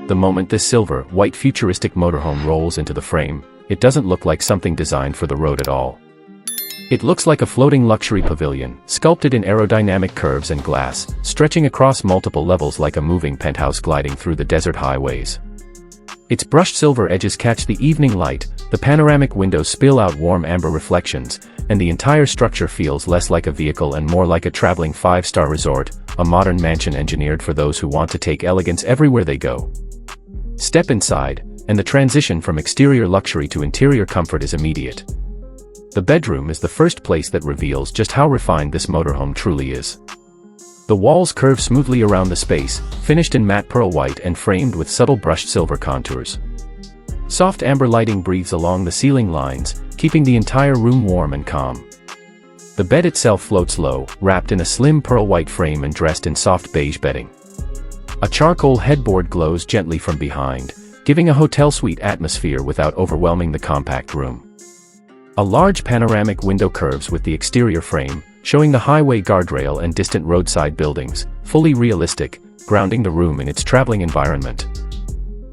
The moment this silver, white futuristic motorhome rolls into the frame, it doesn't look like something designed for the road at all. It looks like a floating luxury pavilion, sculpted in aerodynamic curves and glass, stretching across multiple levels like a moving penthouse gliding through the desert highways. Its brushed silver edges catch the evening light, the panoramic windows spill out warm amber reflections, and the entire structure feels less like a vehicle and more like a traveling five-star resort, a modern mansion engineered for those who want to take elegance everywhere they go. Step inside, and the transition from exterior luxury to interior comfort is immediate. The bedroom is the first place that reveals just how refined this motorhome truly is. The walls curve smoothly around the space, finished in matte pearl white and framed with subtle brushed silver contours. Soft amber lighting breathes along the ceiling lines, keeping the entire room warm and calm. The bed itself floats low, wrapped in a slim pearl white frame and dressed in soft beige bedding. A charcoal headboard glows gently from behind, giving a hotel suite atmosphere without overwhelming the compact room. A large panoramic window curves with the exterior frame, showing the highway guardrail and distant roadside buildings, fully realistic, grounding the room in its traveling environment.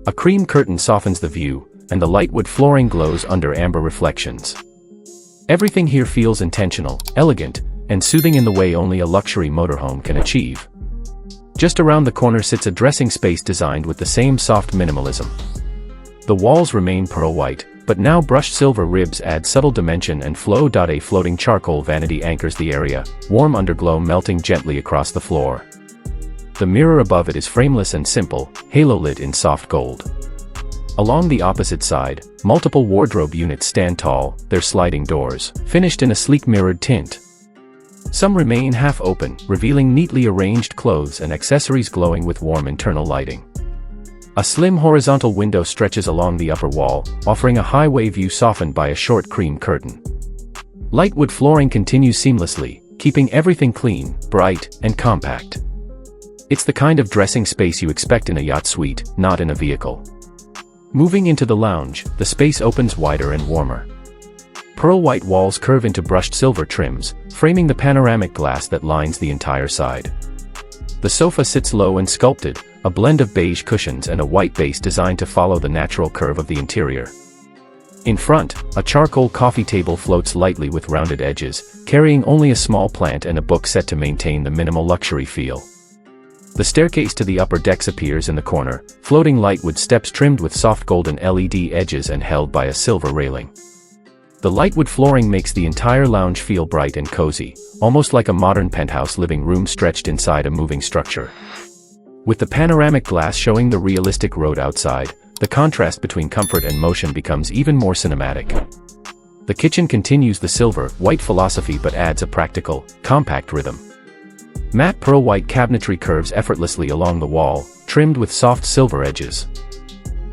A cream curtain softens the view, and the lightwood flooring glows under amber reflections. Everything here feels intentional, elegant, and soothing in the way only a luxury motorhome can achieve. Just around the corner sits a dressing space designed with the same soft minimalism. The walls remain pearl white, but now brushed silver ribs add subtle dimension and flow. A floating charcoal vanity anchors the area, warm underglow melting gently across the floor. The mirror above it is frameless and simple, halo lit in soft gold. Along the opposite side, multiple wardrobe units stand tall, their sliding doors, finished in a sleek mirrored tint. Some remain half open, revealing neatly arranged clothes and accessories glowing with warm internal lighting. A slim horizontal window stretches along the upper wall, offering a highway view softened by a short cream curtain. Lightwood flooring continues seamlessly, keeping everything clean, bright, and compact. It's the kind of dressing space you expect in a yacht suite, not in a vehicle. Moving into the lounge, the space opens wider and warmer. Pearl white walls curve into brushed silver trims, framing the panoramic glass that lines the entire side. The sofa sits low and sculpted, a blend of beige cushions and a white base designed to follow the natural curve of the interior. In front, a charcoal coffee table floats lightly with rounded edges, carrying only a small plant and a book set to maintain the minimal luxury feel. The staircase to the upper decks appears in the corner, floating lightwood steps trimmed with soft golden LED edges and held by a silver railing. The lightwood flooring makes the entire lounge feel bright and cozy, almost like a modern penthouse living room stretched inside a moving structure. With the panoramic glass showing the realistic road outside, the contrast between comfort and motion becomes even more cinematic. The kitchen continues the silver, white philosophy but adds a practical, compact rhythm. Matte pearl white cabinetry curves effortlessly along the wall, trimmed with soft silver edges.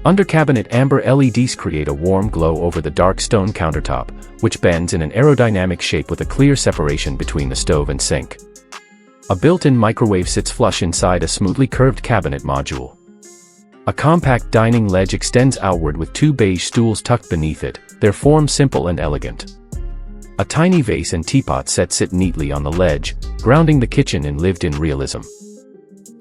Under cabinet amber LEDs create a warm glow over the dark stone countertop, which bends in an aerodynamic shape with a clear separation between the stove and sink. A built-in microwave sits flush inside a smoothly curved cabinet module. A compact dining ledge extends outward with two beige stools tucked beneath it, their form simple and elegant. A tiny vase and teapot set sit neatly on the ledge, grounding the kitchen in lived-in realism.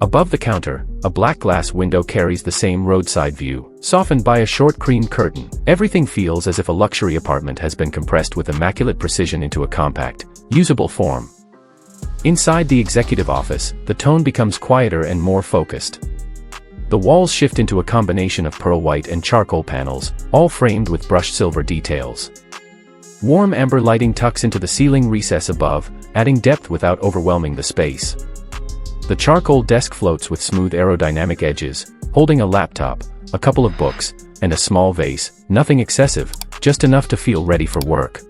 Above the counter, a black glass window carries the same roadside view, softened by a short cream curtain. Everything feels as if a luxury apartment has been compressed with immaculate precision into a compact, usable form. Inside the executive office, the tone becomes quieter and more focused. The walls shift into a combination of pearl white and charcoal panels, all framed with brushed silver details. Warm amber lighting tucks into the ceiling recess above, adding depth without overwhelming the space. The charcoal desk floats with smooth aerodynamic edges, holding a laptop, a couple of books, and a small vase, nothing excessive, just enough to feel ready for work.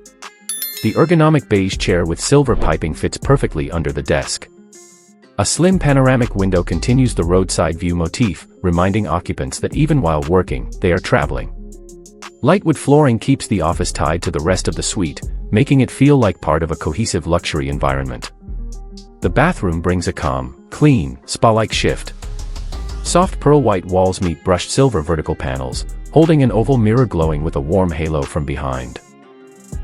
The ergonomic beige chair with silver piping fits perfectly under the desk. A slim panoramic window continues the roadside view motif, reminding occupants that even while working, they are traveling. Lightwood flooring keeps the office tied to the rest of the suite, making it feel like part of a cohesive luxury environment. The bathroom brings a calm, clean, spa-like shift. Soft pearl white walls meet brushed silver vertical panels, holding an oval mirror glowing with a warm halo from behind.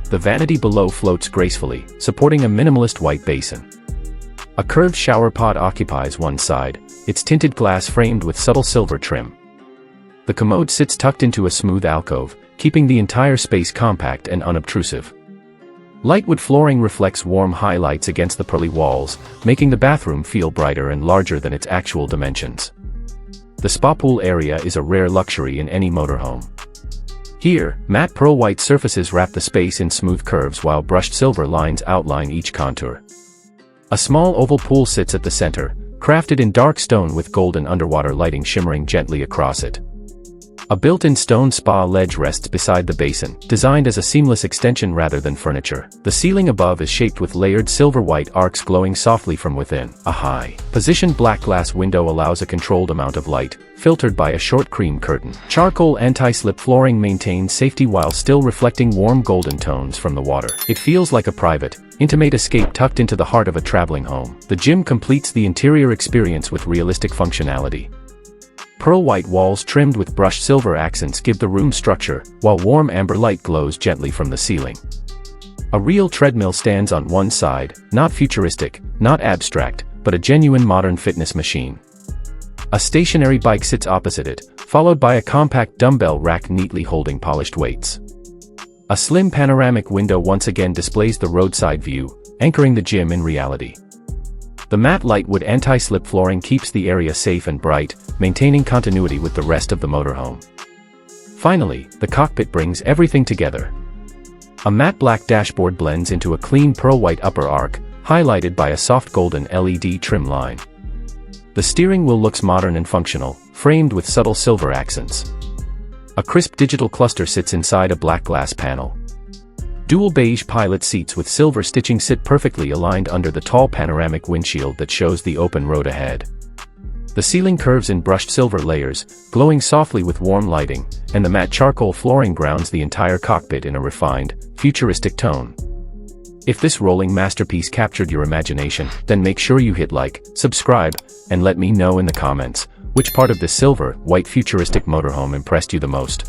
The vanity below floats gracefully, supporting a minimalist white basin. A curved shower pod occupies one side, its tinted glass framed with subtle silver trim. The commode sits tucked into a smooth alcove, keeping the entire space compact and unobtrusive. Lightwood flooring reflects warm highlights against the pearly walls, making the bathroom feel brighter and larger than its actual dimensions. The spa pool area is a rare luxury in any motorhome. Here, matte pearl white surfaces wrap the space in smooth curves while brushed silver lines outline each contour. A small oval pool sits at the center, crafted in dark stone with golden underwater lighting shimmering gently across it. A built-in stone spa ledge rests beside the basin, designed as a seamless extension rather than furniture. The ceiling above is shaped with layered silver-white arcs glowing softly from within. A high-positioned black glass window allows a controlled amount of light, filtered by a short cream curtain. Charcoal anti-slip flooring maintains safety while still reflecting warm golden tones from the water. It feels like a private, intimate escape tucked into the heart of a traveling home. The gym completes the interior experience with realistic functionality. Pearl white walls trimmed with brushed silver accents give the room structure, while warm amber light glows gently from the ceiling. A real treadmill stands on one side, not futuristic, not abstract, but a genuine modern fitness machine. A stationary bike sits opposite it, followed by a compact dumbbell rack neatly holding polished weights. A slim panoramic window once again displays the roadside view, anchoring the gym in reality. The matte lightwood anti-slip flooring keeps the area safe and bright, maintaining continuity with the rest of the motorhome. Finally, the cockpit brings everything together. A matte black dashboard blends into a clean pearl white upper arc, highlighted by a soft golden LED trim line. The steering wheel looks modern and functional, framed with subtle silver accents. A crisp digital cluster sits inside a black glass panel. Dual beige pilot seats with silver stitching sit perfectly aligned under the tall panoramic windshield that shows the open road ahead. The ceiling curves in brushed silver layers, glowing softly with warm lighting, and the matte charcoal flooring grounds the entire cockpit in a refined, futuristic tone. If this rolling masterpiece captured your imagination, then make sure you hit like, subscribe, and let me know in the comments which part of this silver, white futuristic motorhome impressed you the most.